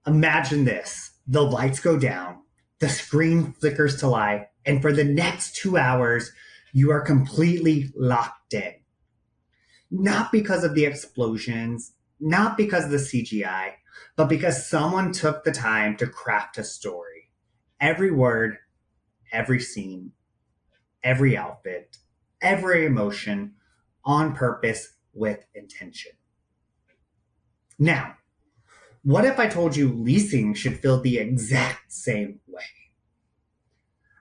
Imagine this. The lights go down, the screen flickers to life, and for the next 2 hours, you are completely locked in. Not because of the explosions, not because of the CGI, but because someone took the time to craft a story. Every word, every scene, every outfit, every emotion, on purpose with intention. Now, what if I told you leasing should feel the exact same way?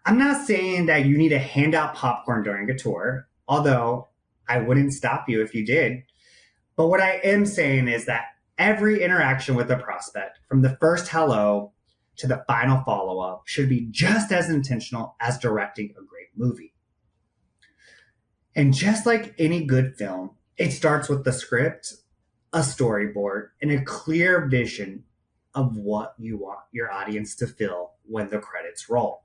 I'm not saying that you need to hand out popcorn during a tour, although I wouldn't stop you if you did. But what I am saying is that every interaction with a prospect, from the first hello to the final follow-up, should be just as intentional as directing a great movie. And just like any good film, it starts with the script, a storyboard, and a clear vision of what you want your audience to feel when the credits roll.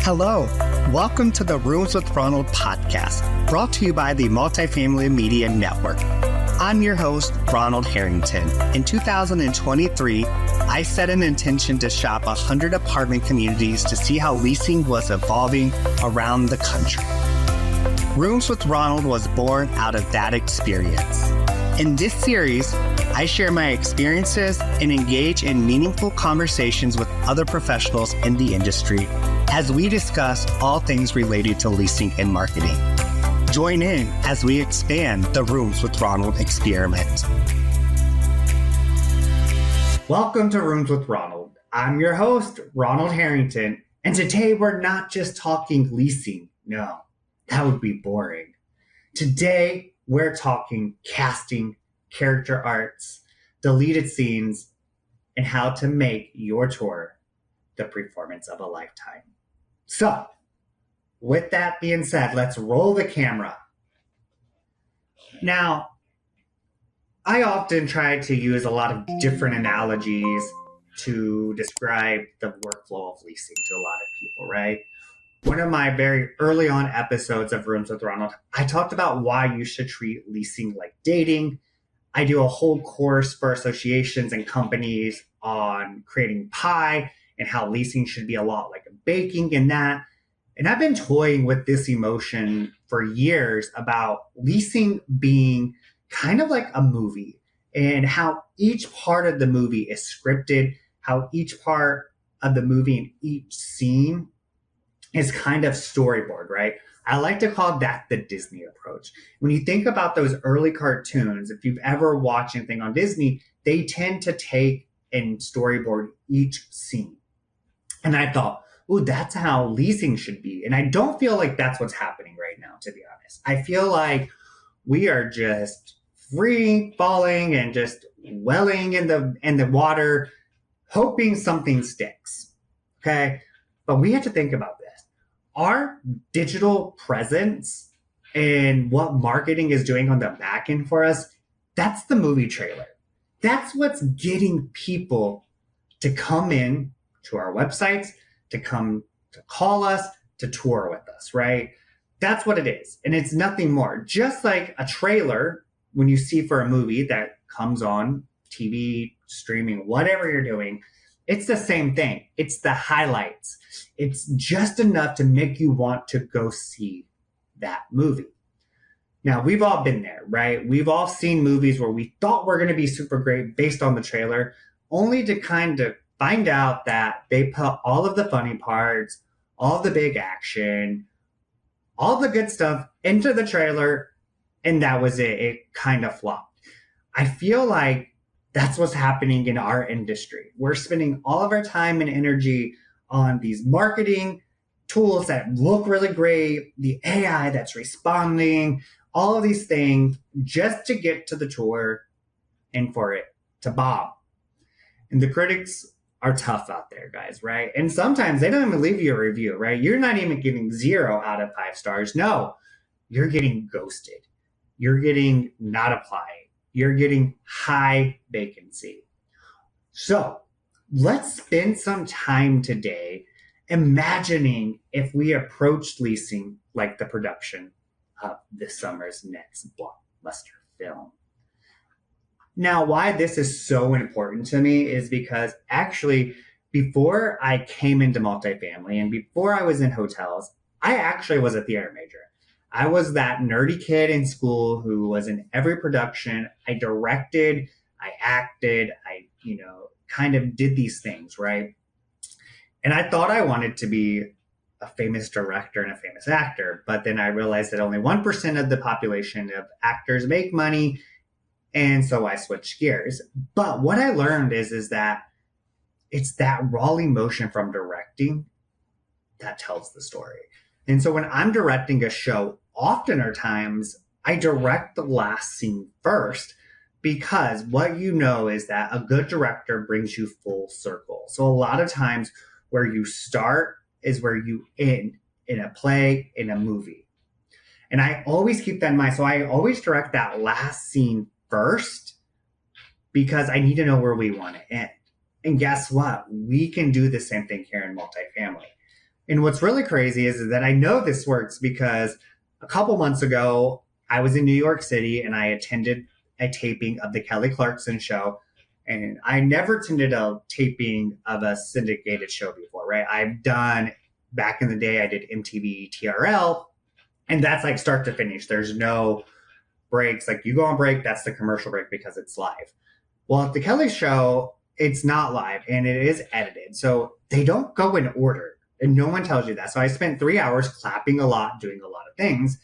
Hello, welcome to the Rooms with Ronald podcast, brought to you by the Multifamily Media Network. I'm your host, Ronald Harrington. In 2023, I set an intention to shop 100 apartment communities to see how leasing was evolving around the country. Rooms with Ronald was born out of that experience. In this series, I share my experiences and engage in meaningful conversations with other professionals in the industry as we discuss all things related to leasing and marketing. Join in as we expand the Rooms with Ronald experiment. Welcome to Rooms with Ronald. I'm your host, Ronald Harrington, and today we're not just talking leasing. No, that would be boring. Today, we're talking casting, character arts, deleted scenes, and how to make your tour the performance of a lifetime. So, with that being said, let's roll the camera. Now, I often try to use a lot of different analogies to describe the workflow of leasing to a lot of people, right? One of my very early on episodes of Rooms with Ronald, I talked about why you should treat leasing like dating. I do a whole course for associations and companies on creating pie and how leasing should be a lot like baking and that. And I've been toying with this emotion for years about leasing being kind of like a movie and how each part of the movie is scripted, how each part of the movie and each scene is kind of storyboard, right? I like to call that the Disney approach. When you think about those early cartoons, if you've ever watched anything on Disney, they tend to take and storyboard each scene. And I thought, oh, that's how leasing should be. And I don't feel like that's what's happening right now, to be honest. I feel like we are just free falling and just welling in the water, hoping something sticks. Okay. But we have to think about this. Our digital presence and what marketing is doing on the back end for us, that's the movie trailer. That's what's getting people to come in to our websites, to come to call us, to tour with us, right? That's what it is. And it's nothing more. Just like a trailer, when you see for a movie that comes on TV, streaming, whatever you're doing, it's the same thing. It's the highlights. It's just enough to make you want to go see that movie. Now, we've all been there, right? We've all seen movies where we thought were going to be super great based on the trailer, only to kind of find out that they put all of the funny parts, all the big action, all the good stuff into the trailer, and that was it. It kind of flopped. I feel like that's what's happening in our industry. We're spending all of our time and energy on these marketing tools that look really great, the AI that's responding, all of these things just to get to the tour and for it to bomb. And the critics are tough out there, guys, right? And sometimes they don't even leave you a review, right? You're not even getting 0 out of 5 stars. No, you're getting ghosted. You're getting not applying. You're getting high vacancy. So let's spend some time today imagining if we approached leasing like the production of this summer's next blockbuster film. Now, why this is so important to me is because actually, before I came into multifamily and before I was in hotels, I actually was a theater major. I was that nerdy kid in school who was in every production. I directed, I acted, kind of did these things, right? And I thought I wanted to be a famous director and a famous actor, but then I realized that only 1% of the population of actors make money, and so I switched gears. But what I learned is that it's that raw emotion from directing that tells the story. And so when I'm directing a show, often or times I direct the last scene first, because what you know is that a good director brings you full circle. So a lot of times where you start is where you end in a play, in a movie. And I always keep that in mind. So I always direct that last scene first because I need to know where we want to end. And guess what? We can do the same thing here in multifamily. And what's really crazy is that I know this works because a couple months ago, I was in New York City and I attended a taping of the Kelly Clarkson show. And I never attended a taping of a syndicated show before, right? I've done, back in the day, I did MTV TRL, and that's like start to finish. There's no breaks. Like you go on break, that's the commercial break because it's live. Well, at the Kelly show, it's not live and it is edited. So they don't go in order and no one tells you that. So I spent 3 hours clapping a lot, doing a lot of things.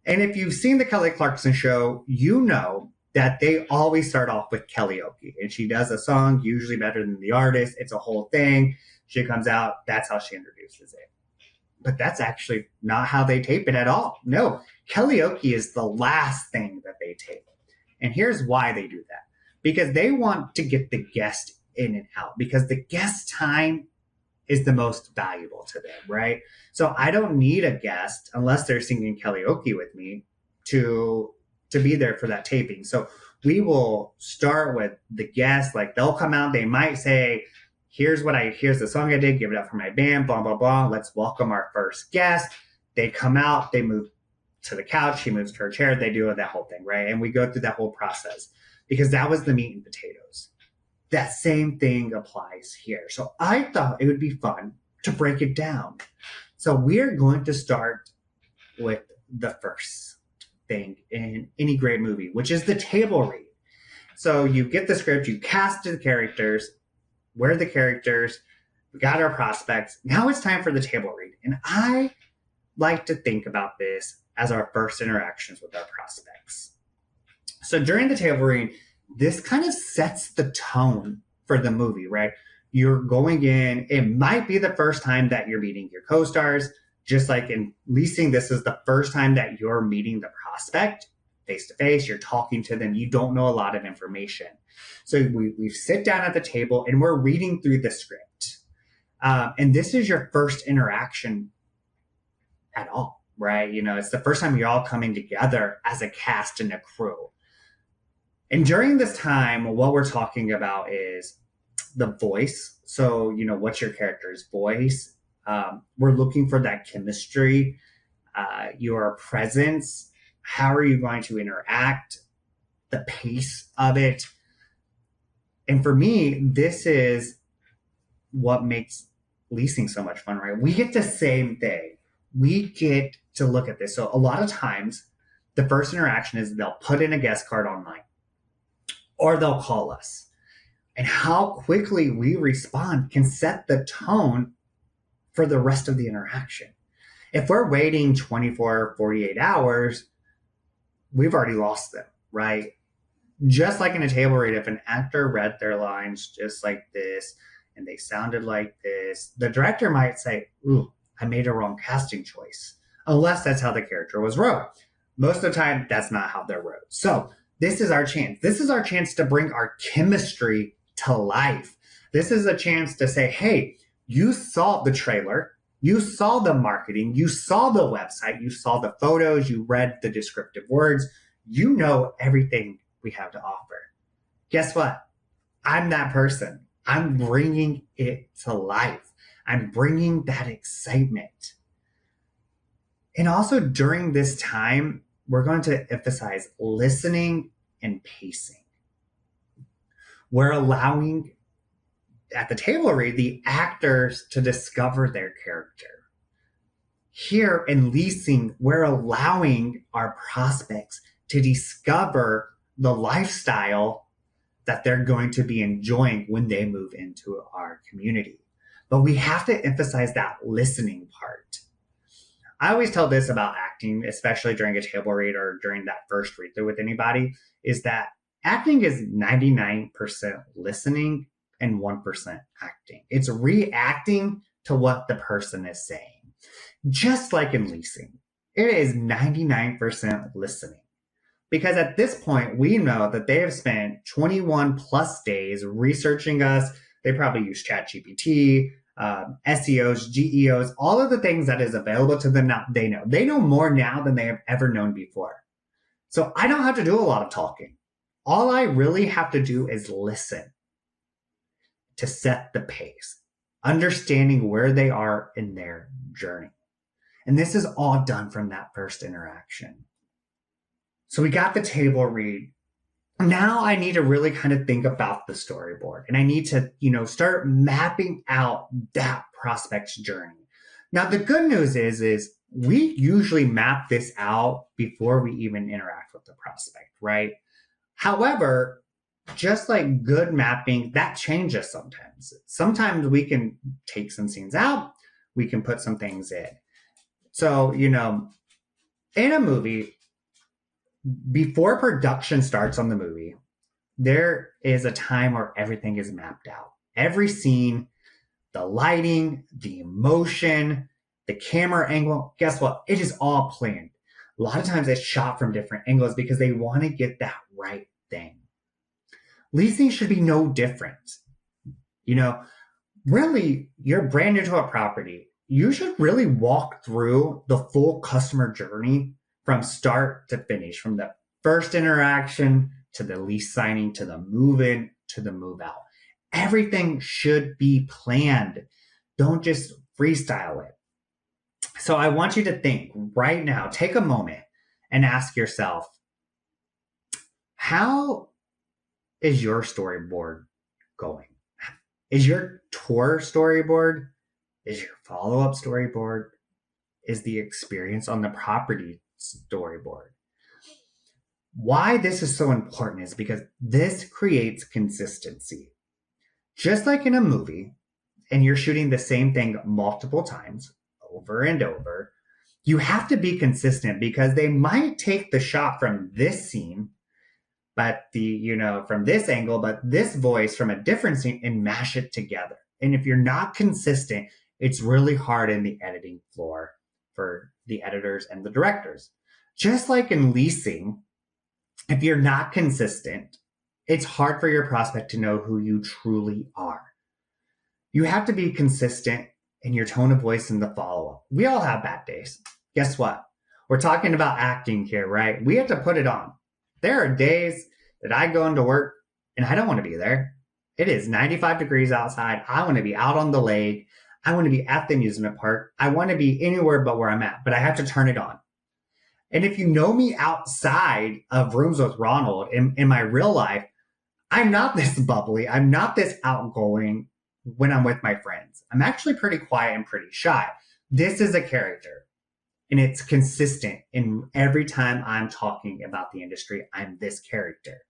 And if you've seen the Kelly Clarkson show, you know that they always start off with karaoke. And she does a song, usually better than the artist. It's a whole thing. She comes out, that's how she introduces it. But that's actually not how they tape it at all. No, karaoke is the last thing that they tape. And here's why they do that. Because they want to get the guest in and out. Because the guest time is the most valuable to them, right? So I don't need a guest unless they're singing karaoke with me to be there for that taping. So we will start with the guest, like they'll come out, they might say, here's the song I did, give it up for my band, blah, blah, blah. Let's welcome our first guest. They come out, they move to the couch, she moves to her chair, they do that whole thing, right? And we go through that whole process because that was the meat and potatoes. That same thing applies here. So I thought it would be fun to break it down. So we're going to start with the first thing in any great movie, which is the table read. So you get the script, you cast the characters, we're the characters, we got our prospects. Now it's time for the table read. And I like to think about this as our first interactions with our prospects. So during the table read, this kind of sets the tone for the movie, right? You're going in, it might be the first time that you're meeting your co-stars. Just like in leasing, this is the first time that you're meeting the prospect face to face. You're talking to them. You don't know a lot of information. So we sit down at the table and we're reading through the script. And this is your first interaction at all, right? You know, it's the first time you're all coming together as a cast and a crew. And during this time, what we're talking about is the voice. So, you know, what's your character's voice? We're looking for that chemistry, your presence. How are you going to interact? The pace of it. And for me, this is what makes leasing so much fun, right? We get the same thing. We get to look at this. So a lot of times, the first interaction is they'll put in a guest card online or they'll call us. And how quickly we respond can set the tone for the rest of the interaction. If we're waiting 24, 48 hours, we've already lost them, right? Just like in a table read, if an actor read their lines just like this and they sounded like this, the director might say, ooh, I made a wrong casting choice, unless that's how the character was wrote. Most of the time, that's not how they're wrote. So this is our chance. This is our chance to bring our chemistry to life. This is a chance to say, hey, you saw the trailer, you saw the marketing, you saw the website, you saw the photos, you read the descriptive words, you know everything we have to offer. Guess what? I'm that person. I'm bringing it to life. I'm bringing that excitement. And also during this time, we're going to emphasize listening and pacing. We're allowing, at the table read, the actors to discover their character. Here in leasing, we're allowing our prospects to discover the lifestyle that they're going to be enjoying when they move into our community. But we have to emphasize that listening part. I always tell this about acting, especially during a table read or during that first read through with anybody, is that acting is 99% listening and 1% acting. It's reacting to what the person is saying. Just like in leasing, it is 99% listening. Because at this point, we know that they have spent 21 plus days researching us. They probably use ChatGPT, SEOs, GEOs, all of the things that is available to them now. They know. They know more now than they have ever known before. So I don't have to do a lot of talking. All I really have to do is listen to set the pace, understanding where they are in their journey. And this is all done from that first interaction. So we got the table read. Now I need to really kind of think about the storyboard, and I need to, start mapping out that prospect's journey. Now, the good news is we usually map this out before we even interact with the prospect, right? However, just like good mapping, that changes sometimes. Sometimes we can take some scenes out, we can put some things in. So, in a movie, before production starts on the movie, there is a time where everything is mapped out. Every scene, the lighting, the emotion, the camera angle, guess what? It is all planned. A lot of times it's shot from different angles because they want to get that right thing. Leasing should be no different. Really, you're brand new to a property. You should really walk through the full customer journey from start to finish, from the first interaction to the lease signing, to the move in, to the move out. Everything should be planned. Don't just freestyle it. So I want you to think right now, take a moment and ask yourself, how is your storyboard going? Is your tour storyboard? Is your follow-up storyboard? Is the experience on the property storyboard? Why this is so important is because this creates consistency. Just like in a movie, and you're shooting the same thing multiple times, over and over, you have to be consistent because they might take the shot from this scene, but from this angle, but this voice from a different scene and mash it together. And if you're not consistent, it's really hard in the editing floor for the editors and the directors. Just like in leasing, if you're not consistent, it's hard for your prospect to know who you truly are. You have to be consistent in your tone of voice in the follow-up. We all have bad days. Guess what? We're talking about acting here, right? We have to put it on. There are days that I go into work and I don't want to be there. It is 95 degrees outside. I want to be out on the lake. I want to be at the amusement park. I want to be anywhere but where I'm at, but I have to turn it on. And if you know me outside of rooms with Ronald in my real life, I'm not this bubbly. I'm not this outgoing when I'm with my friends. I'm actually pretty quiet and pretty shy. This is a character, and it's consistent in every time I'm talking about the industry. I'm this character.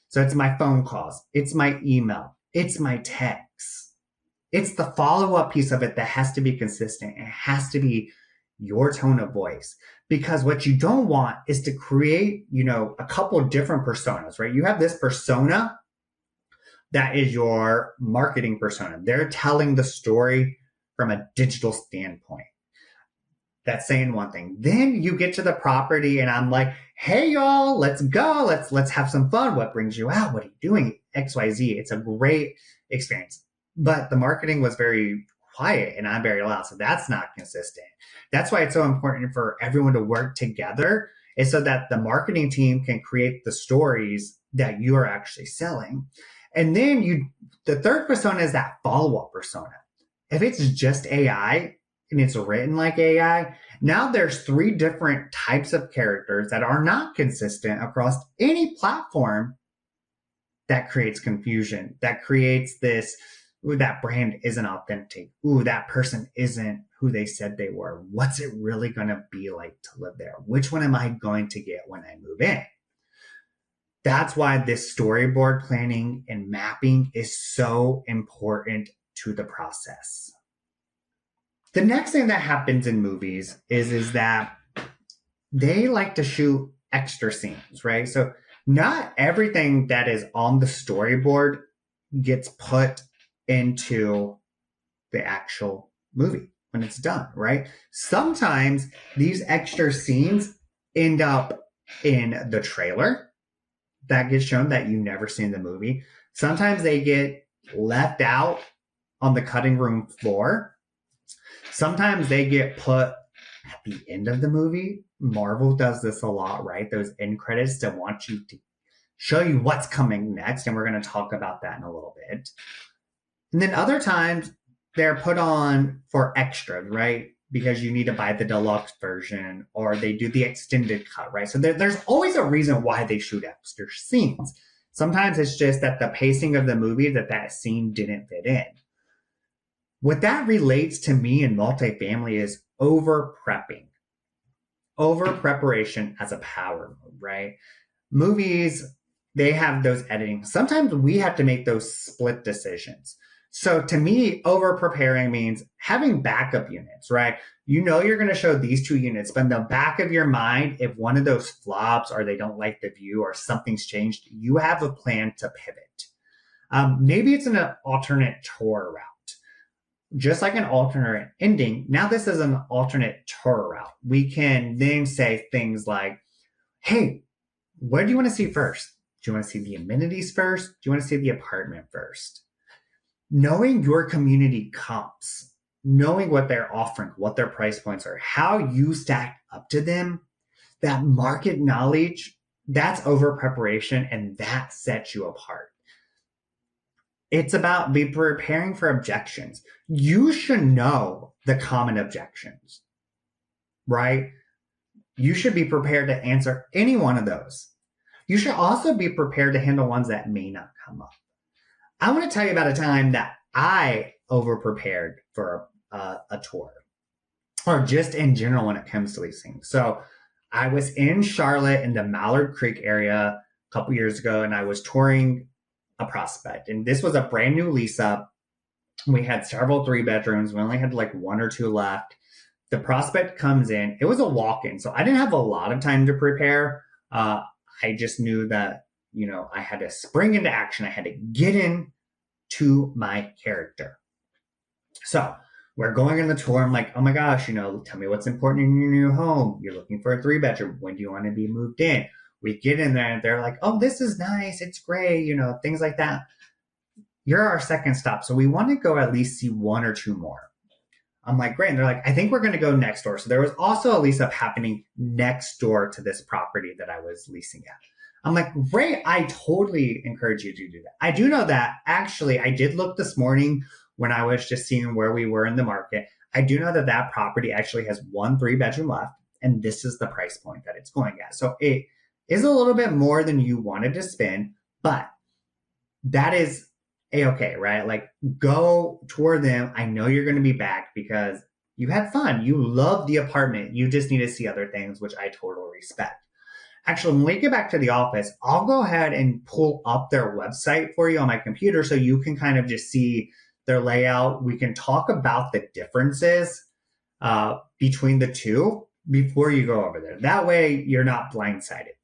So it's my phone calls. It's my email. It's my texts. It's the follow-up piece of it that has to be consistent. It has to be your tone of voice, because what you don't want is to create, a couple of different personas, right? You have this persona that is your marketing persona. They're telling the story from a digital standpoint. That's saying one thing. Then you get to the property and I'm like, hey y'all, let's go. Let's have some fun. What brings you out? What are you doing? XYZ. It's a great experience. But the marketing was very quiet and I'm very loud. So that's not consistent. That's why it's so important for everyone to work together, is so that the marketing team can create the stories that you are actually selling. And then the third persona is that follow-up persona. If it's just AI and it's written like AI, now there's 3 different types of characters that are not consistent across any platform that creates confusion, that creates this, ooh, that brand isn't authentic. Ooh, that person isn't who they said they were. What's it really going to be like to live there? Which one am I going to get when I move in? That's why this storyboard planning and mapping is so important to the process. The next thing that happens in movies is that they like to shoot extra scenes, right? So not everything that is on the storyboard gets put into the actual movie when it's done, right? Sometimes these extra scenes end up in the trailer that gets shown that you never see in the movie. Sometimes they get left out on the cutting room floor. Sometimes they get put at the end of the movie. Marvel does this a lot, right? Those end credits that want you to show you what's coming next. And we're going to talk about that in a little bit. And then other times they're put on for extras, right? Because you need to buy the deluxe version, or they do the extended cut, right? So there's always a reason why they shoot extra scenes. Sometimes it's just that the pacing of the movie, that scene didn't fit in. What that relates to me in multifamily is over prepping. Over preparation as a power move, right? Movies, they have those editing. Sometimes we have to make those split decisions. So to me, over preparing means having backup units, right? You know you're going to show these two units, but in the back of your mind, if one of those flops or they don't like the view or something's changed, you have a plan to pivot. Maybe it's an alternate tour route. Just like an alternate ending, now this is an alternate tour route. We can then say things like, hey, what do you want to see first? Do you want to see the amenities first? Do you want to see the apartment first? Knowing your community comps, knowing what they're offering, what their price points are, how you stack up to them, that market knowledge, that's over preparation, and that sets you apart. It's about be preparing for objections. You should know the common objections, right? You should be prepared to answer any one of those. You should also be prepared to handle ones that may not come up. I want to tell you about a time that I over prepared for a tour, or just in general when it comes to leasing. So I was in Charlotte in the Mallard Creek area a couple years ago, and I was touring a prospect. And this was a brand new lease up. We had several 3-bedrooms. We only had like 1 or 2 left. The prospect comes in. It was a walk-in, so I didn't have a lot of time to prepare. I just knew that, I had to spring into action. I had to get in to my character. So we're going on the tour. I'm like, oh my gosh, tell me what's important in your new home. You're looking for a 3-bedroom. When do you want to be moved in? We get in there and they're like, oh, this is nice. It's great. Things like that. You're our second stop. So we want to go at least see 1 or 2 more. I'm like, great. And they're like, I think we're going to go next door. So there was also a lease up happening next door to this property that I was leasing at. I'm like, great. I totally encourage you to do that. I do know that actually I did look this morning when I was just seeing where we were in the market. I do know that property actually has 1 3-bedroom left, and this is the price point that it's going at. So it is a little bit more than you wanted to spend, but that is A-okay, right? Like, go toward them. I know you're going to be back because you had fun. You love the apartment. You just need to see other things, which I totally respect. Actually, when we get back to the office, I'll go ahead and pull up their website for you on my computer so you can kind of just see their layout. We can talk about the differences between the two before you go over there. That way, you're not blindsided.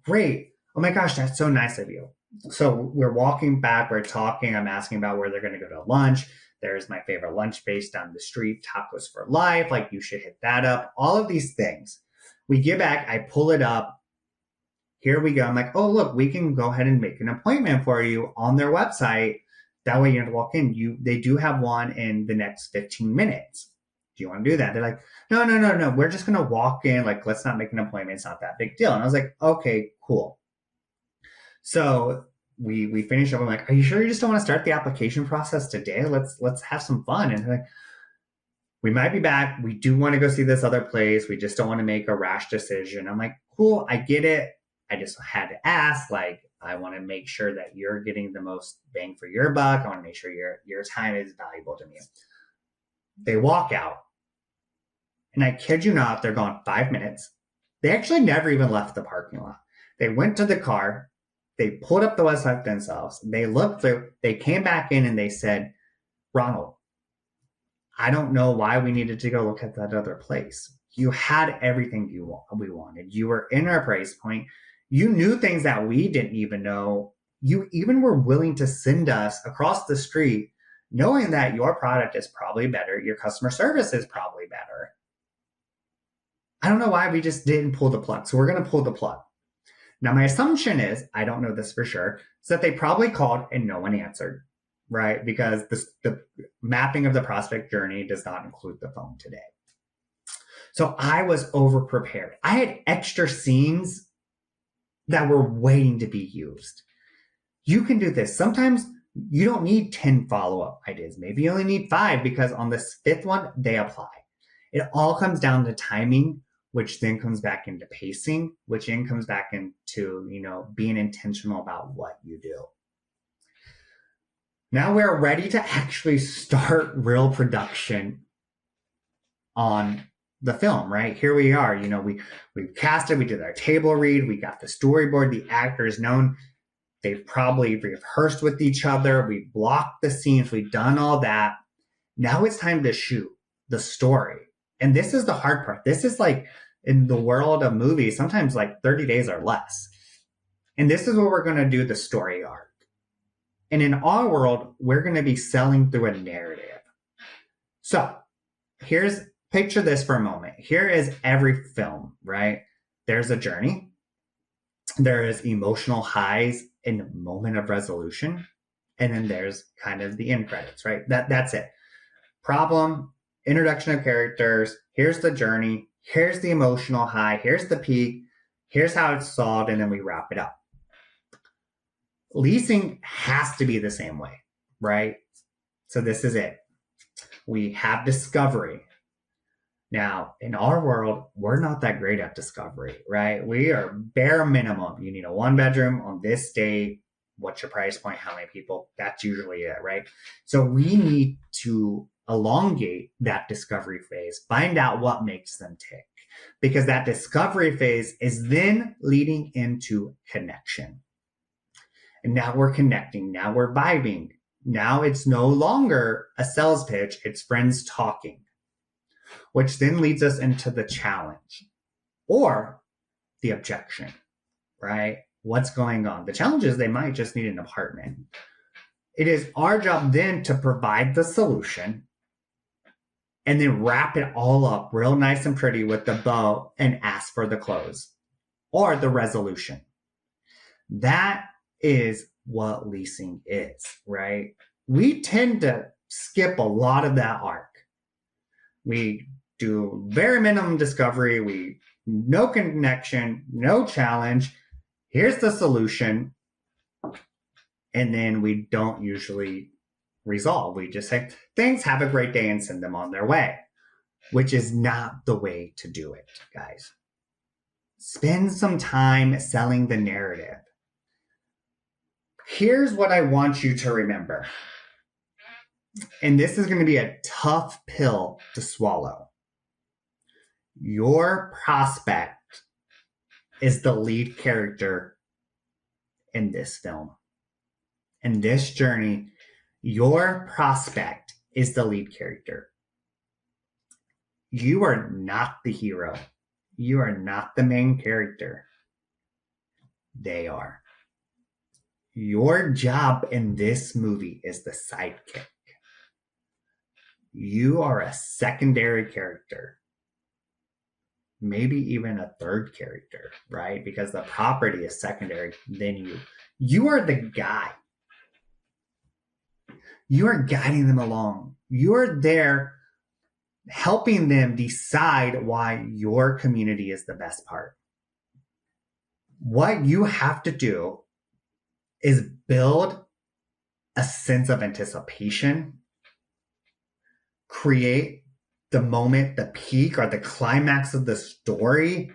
Great. Oh my gosh, that's so nice of you. So we're walking back, we're talking, I'm asking about where they're going to go to lunch. There's my favorite lunch space down the street, Tacos for Life. Like, you should hit that up. All of these things. We get back, I pull it up. Here we go. I'm like, oh, look, we can go ahead and make an appointment for you on their website. That way you have to walk in. They do have one in the next 15 minutes. Do you want to do that? They're like, no. We're just going to walk in. Like, let's not make an appointment. It's not that big deal. And I was like, okay, cool. So we finish up. I'm like, are you sure you just don't want to start the application process today? Let's have some fun. And they're like, we might be back. We do want to go see this other place. We just don't want to make a rash decision. I'm like, cool, I get it. I just had to ask, like, I want to make sure that you're getting the most bang for your buck. I want to make sure your time is valuable to me. They walk out. And I kid you not, they're gone 5 minutes. They actually never even left the parking lot. They went to the car. They pulled up the website themselves. They looked through. They came back in and they said, Ronald, I don't know why we needed to go look at that other place. You had everything we wanted. You were in our price point. You knew things that we didn't even know. You even were willing to send us across the street knowing that your product is probably better. Your customer service is probably better. I don't know why we just didn't pull the plug. So we're going to pull the plug. Now, my assumption is, I don't know this for sure, is that they probably called and no one answered, right? Because the mapping of the prospect journey does not include the phone today. So I was over prepared. I had extra scenes that were waiting to be used. You can do this. Sometimes you don't need 10 follow-up ideas. Maybe you only need 5 because on this 5th one, they apply. It all comes down to timing, which then comes back into pacing, which then comes back into, being intentional about what you do. Now we're ready to actually start real production on the film, right? Here we are, we've casted, we did our table read, we got the storyboard, the actors known, they've probably rehearsed with each other, we blocked the scenes, we've done all that. Now it's time to shoot the story. And this is the hard part. This is like in the world of movies, sometimes like 30 days or less. And this is where we're going to do the story arc. And in our world, we're going to be selling through a narrative. So picture this for a moment. Here is every film, right? There's a journey. There is emotional highs and a moment of resolution. And then there's kind of the end credits, right? That's it. Problem, introduction of characters. Here's the journey. Here's the emotional high. Here's the peak. Here's how it's solved. And then we wrap it up. Leasing has to be the same way, right? So this is it. We have discovery. Now, in our world, we're not that great at discovery, right? We are bare minimum. You need a 1-bedroom on this date. What's your price point? How many people? That's usually it, right? So we need to elongate that discovery phase, find out what makes them tick, because that discovery phase is then leading into connection. And now we're connecting. Now we're vibing. Now it's no longer a sales pitch. It's friends talking, which then leads us into the challenge or the objection, right? What's going on? The challenge is they might just need an apartment. It is our job then to provide the solution and then wrap it all up real nice and pretty with the bow and ask for the close or the resolution. That is what leasing is, right? We tend to skip a lot of that arc. We do very minimum discovery. No connection, no challenge. Here's the solution. And then we don't usually resolve. We just say, thanks, have a great day, and send them on their way, which is not the way to do it, guys. Spend some time selling the narrative. Here's what I want you to remember. And this is going to be a tough pill to swallow. Your prospect is the lead character in this film. In this journey, your prospect is the lead character. You are not the hero. You are not the main character. They are. Your job in this movie is the sidekick. You are a secondary character. Maybe even a third character, right? Because the property is secondary than you. You are the guy. You are guiding them along. You are there helping them decide why your community is the best part. What you have to do is build a sense of anticipation, create the moment, the peak or the climax of the story.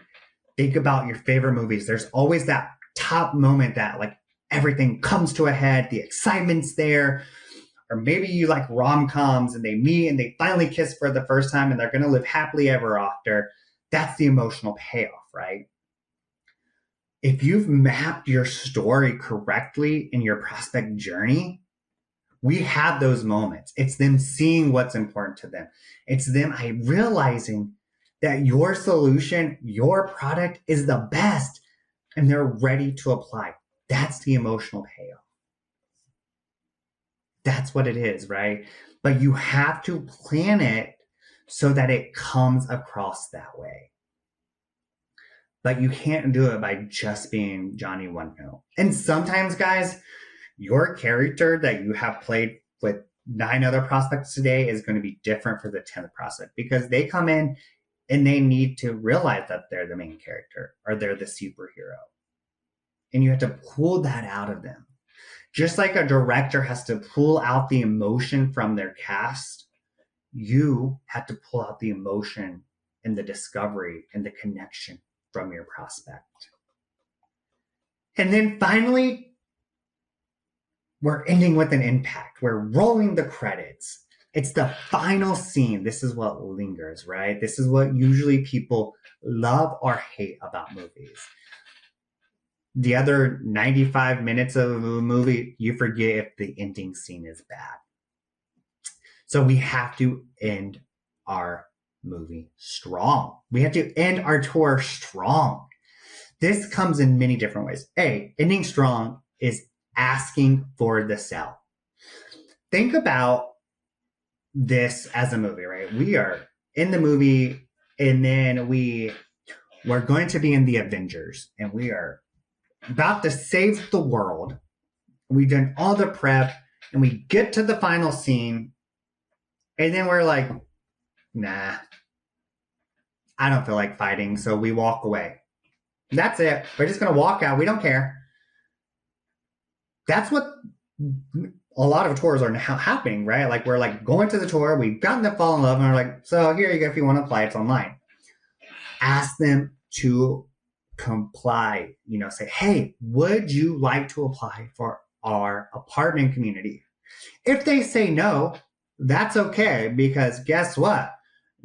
Think about your favorite movies. There's always that top moment that like everything comes to a head, the excitement's there. Or maybe you like rom-coms and they meet and they finally kiss for the first time and they're going to live happily ever after. That's the emotional payoff, right? If you've mapped your story correctly in your prospect journey, we have those moments. It's them seeing what's important to them. It's them realizing that your solution, your product is the best and they're ready to apply. That's the emotional payoff. That's what it is, right? But you have to plan it so that it comes across that way. But you can't do it by just being Johnny One Note. And sometimes, guys, your character that you have played with 9 other prospects today is going to be different for the 10th prospect because they come in and they need to realize that they're the main character or they're the superhero. And you have to pull that out of them. Just like a director has to pull out the emotion from their cast, you have to pull out the emotion and the discovery and the connection from your prospect. And then finally, we're ending with an impact. We're rolling the credits. It's the final scene. This is what lingers, right? This is what usually people love or hate about movies. The other 95 minutes of a movie, you forget if the ending scene is bad. So we have to end our movie strong. We have to end our tour strong. This comes in many different ways. Ending strong is asking for the sell. Think about this as a movie, right? We are in the movie and then we're going to be in the Avengers and we are about to save the world. We've done all the prep and we get to the final scene and then we're like, nah, I don't feel like fighting. So we walk away. That's it. We're just going to walk out. We don't care. That's what a lot of tours are now happening, right? Like we're like going to the tour. We've gotten to fall in love and we're like, so here you go. If you want to apply, it's online. Ask them to comply, say, hey, would you like to apply for our apartment community? If they say no, that's okay because guess what?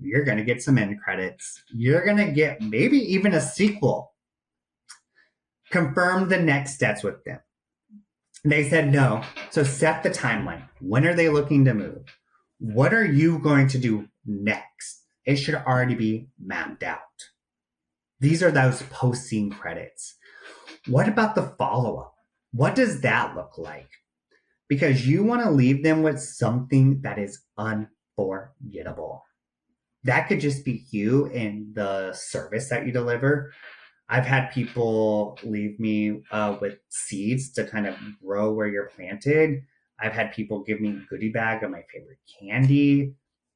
You're going to get some end credits. You're going to get maybe even a sequel. Confirm the next steps with them. They said no. So set the timeline. When are they looking to move? What are you going to do next? It should already be mapped out. These are those post-scene credits. What about the follow-up? What does that look like? Because you want to leave them with something that is unforgettable. That could just be you and the service that you deliver. I've had people leave me with seeds to kind of grow where you're planted. I've had people give me a goodie bag of my favorite candy.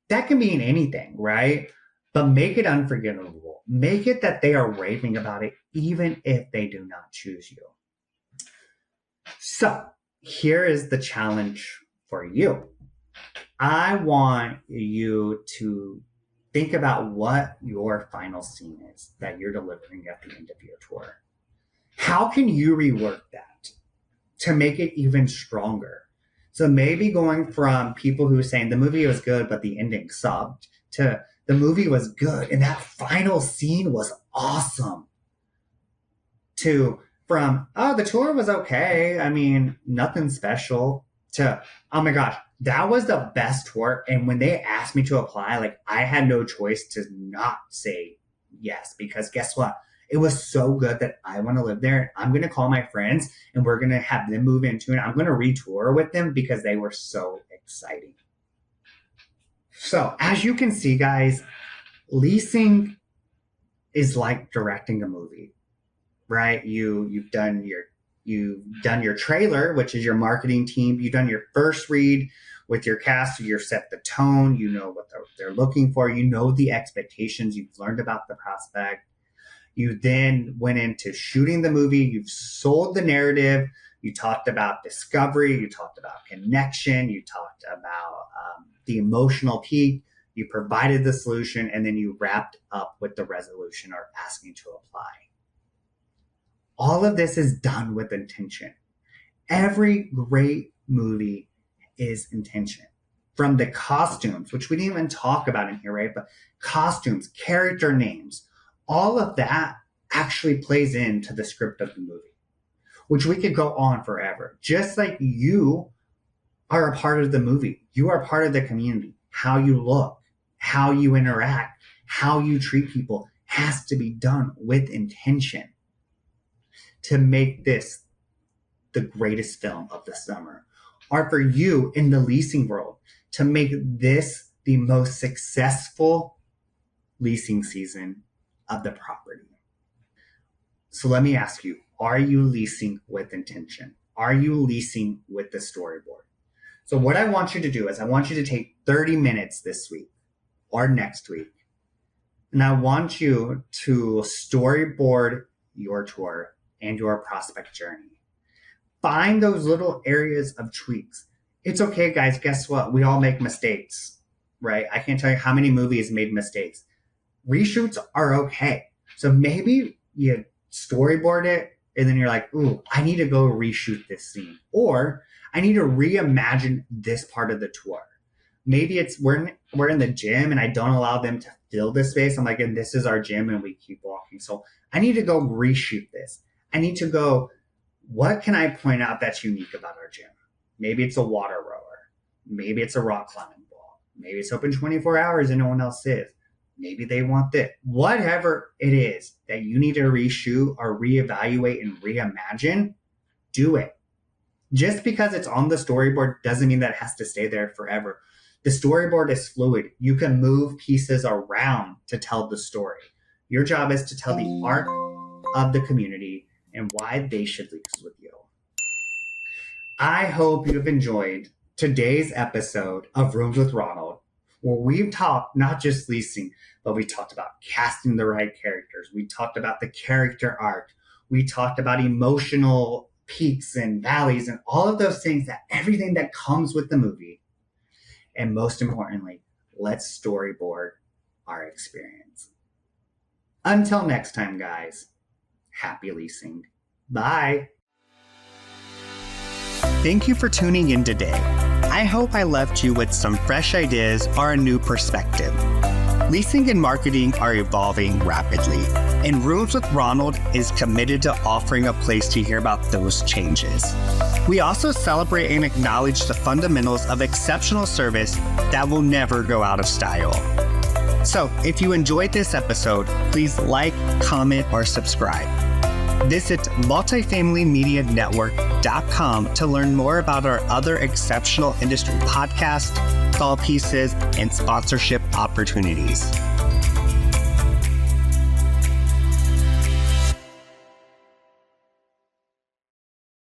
That can be in anything, right? But make it unforgettable. Make it that they are raving about it, even if they do not choose you. So here is the challenge for you. I want you to think about what your final scene is that you're delivering at the end of your tour. How can you rework that to make it even stronger? So maybe going from people who are saying the movie was good, but the ending sucked, to the movie was good and that final scene was awesome, to from, oh, the tour was okay, I mean, nothing special, to, oh my gosh, that was the best tour. And when they asked me to apply, like I had no choice to not say yes, because guess what? It was so good that I want to live there. I'm going to call my friends and we're going to have them move into it. I'm going to retour with them because they were so exciting. So as you can see, guys, leasing is like directing a movie, right? You've done your trailer, which is your marketing team. You've done your first read with your cast. You've set the tone. You know what they're looking for. You know the expectations. You've learned about the prospect. You then went into shooting the movie. You've sold the narrative. You talked about discovery. You talked about connection. You talked about the emotional peak. You provided the solution, and then you wrapped up with the resolution or asking to apply. All of this is done with intention. Every great movie is intention. From the costumes, which we didn't even talk about in here, right? But costumes, character names, all of that actually plays into the script of the movie, which we could go on forever. Just like you are a part of the movie. You are part of the community. How you look, how you interact, how you treat people has to be done with intention to make this the greatest film of the summer. Or for you in the leasing world to make this the most successful leasing season of the property. So let me ask you, are you leasing with intention? Are you leasing with the storyboard? So what I want you to do is I want you to take 30 minutes this week or next week. And I want you to storyboard your tour and your prospect journey. Find those little areas of tweaks. It's okay, guys. Guess what? We all make mistakes, right? I can't tell you how many movies made mistakes. Reshoots are okay. So maybe you storyboard it and then you're like, ooh, I need to go reshoot this scene. Or I need to reimagine this part of the tour. Maybe it's we're in the gym and I don't allow them to fill this space. I'm like, and this is our gym and we keep walking. So I need to go reshoot this. I need to go, what can I point out that's unique about our gym? Maybe it's a water rower. Maybe it's a rock climbing wall. Maybe it's open 24 hours and no one else is. Maybe they want this. Whatever it is that you need to reshoot or reevaluate and reimagine, do it. Just because it's on the storyboard doesn't mean that it has to stay there forever. The storyboard is fluid. You can move pieces around to tell the story. Your job is to tell the arc of the community and why they should lease with you. I hope you've enjoyed today's episode of Rooms with Ronald, where we've talked not just leasing, but we talked about casting the right characters. We talked about the character arc. We talked about emotional peaks and valleys and all of those things, that everything that comes with the movie. And most importantly, let's storyboard our experience. Until next time, guys, happy leasing. Bye. Thank you for tuning in today. I hope I left you with some fresh ideas or a new perspective. Leasing and marketing are evolving rapidly, and Rooms with Ronald is committed to offering a place to hear about those changes. We also celebrate and acknowledge the fundamentals of exceptional service that will never go out of style. So if you enjoyed this episode, please like, comment, or subscribe. Visit multifamilymedianetwork.com to learn more about our other exceptional industry podcasts, call pieces, and sponsorship opportunities.